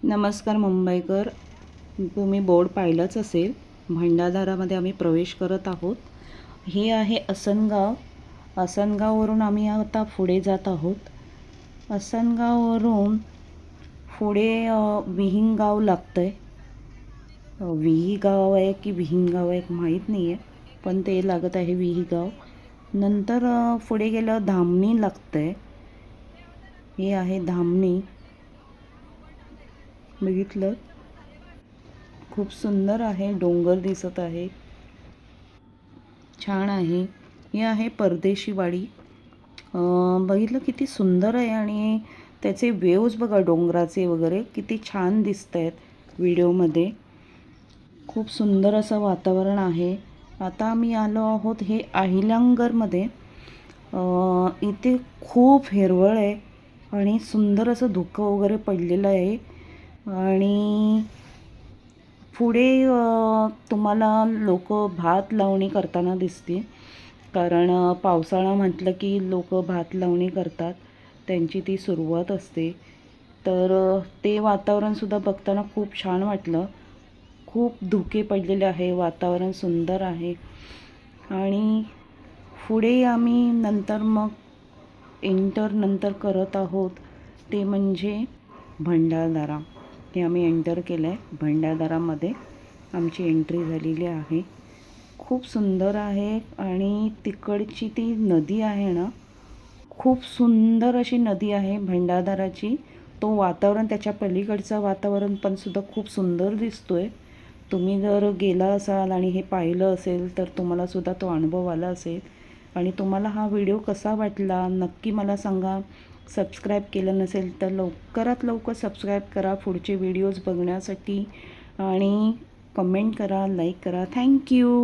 नमस्कार मुंबईकर, तुम्ही बोर्ड पाहिलंच असेल. भंडारदरामध्ये आम्ही प्रवेश करत आहोत. हे आहे असनगाव. असनगाववरून आम्ही आता पुढे जात आहोत. असनगाववरून पुढे विहिंगाव लागतं आहे. विहीगाव आहे की विहिंगाव आहे माहीत नाही आहे, पण ते लागत आहे विहीगाव. नंतर पुढे गेलं धामणी लागतं आहे. हे आहे धामणी. बघितलं, खूप सुंदर आहे. डोंगर दिसत आहे, छान आहे. हे आहे परदेशीवाडी. बघितलं किती सुंदर आहे आणि त्याचे वेव्ज बघा, डोंगराचे वगैरे किती छान दिसत आहेत व्हिडिओमध्ये. खूप सुंदर असं वातावरण आहे. आता आम्ही आलो आहोत हे अहिल्यानगरमध्ये. इथे खूप हिरवळ आहे आणि सुंदर असं धुकं वगैरे पडलेलं आहे. आणि पुढे तुम्हाला लोक भात लावणी करताना दिसतील, कारण पावसाळा म्हटलं की लोक भात लावणी करतात, त्यांची ती सुरुवात असते. तर ते वातावरणसुद्धा बघताना खूप छान वाटलं. खूप धुके पडलेले आहे, वातावरण सुंदर आहे. आणि पुढे आम्ही नंतर मग नंतर करत आहोत ते म्हणजे भंडारदरा. हे आम्ही एंटर केलं आहे. भंडारदरामध्ये आमची एंट्री झालेली आहे. खूप सुंदर आहे आणि तिकडची ती नदी आहे ना, खूप सुंदर अशी नदी आहे भंडारदराची. तो वातावरण, त्याच्या पलीकडचं वातावरण पण सुद्धा खूप सुंदर दिसतो आहे. तुम्ही जर गेला असाल आणि हे पाहिलं असेल तर तुम्हाला सुद्धा तो अनुभव आला असेल. आणि तुम्हाला हा व्हिडिओ कसा वाटला नक्की मला सांगा. सबस्क्राईब केलं नसेल तर लवकरात लवकर सबस्क्राईब करा पुढचे व्हिडिओज बघण्यासाठी. आणि कमेंट करा, लाईक करा. थँक्यू.